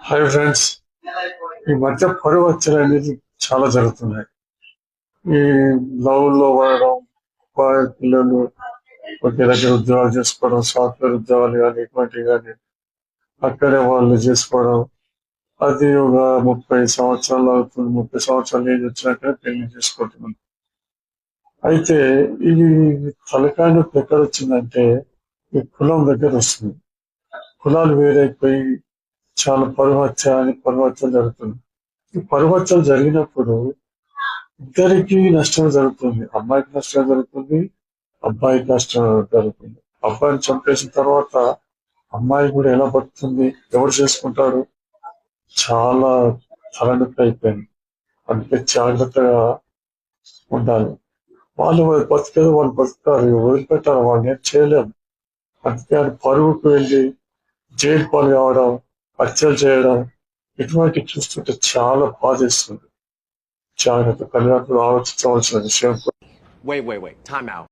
Hi friends. ఈ మధ్య పరువు హత్యలు అనేది చాలా జరుగుతున్నాయి. ఈ లవ్ లో పడడం, పిల్లలు ఒకే దగ్గర ఉద్యోగాలు చేసుకోవడం, సాఫ్ట్వేర్ ఉద్యోగాలు కానీ ఇటువంటివి కానీ అక్కడే వాళ్ళు చేసుకోవడం. అది ఒక 30 సంవత్సరాలు అవుతుంది. 30 సంవత్సరాలు ఏజ్ వచ్చినాక పెళ్లి చేసుకుంటున్నాం. అయితే ఈ తలకాయ నొప్పి ఎక్కడ వచ్చిందంటే ఈ కులం దగ్గర వస్తుంది. కులాలు వేరైపోయి చాలా పరువు హత్య అని పరువు హత్యలు జరుగుతుంది. ఈ పరువు హత్యలు జరిగినప్పుడు ఇద్దరికి నష్టం జరుగుతుంది. అమ్మాయికి నష్టం జరుగుతుంది, అబ్బాయికి నష్టం జరుగుతుంది. అబ్బాయిని చంపేసిన తర్వాత అమ్మాయి కూడా ఎలా బతుకుతుంది, ఎవరు చేసుకుంటాడు? చాలా తలనొప్పి అయిపోయింది. అందుకే జాగ్రత్తగా ఉండాలి. వాళ్ళు బతికేది వాళ్ళు బతుకుతారు, వదిలిపెట్టారు, వాళ్ళని ఏం చేయలేము. అందుకే అది పరువుకు వెళ్ళి జైలు పాలు కావడం, హత్యలు చేయడం ఇటువంటి చూస్తుంటే చాలా బాధేస్తుంది. జాగ్రత్త తల్లిదండ్రులు ఆలోచించవలసిన విషయం. Wait. Time out.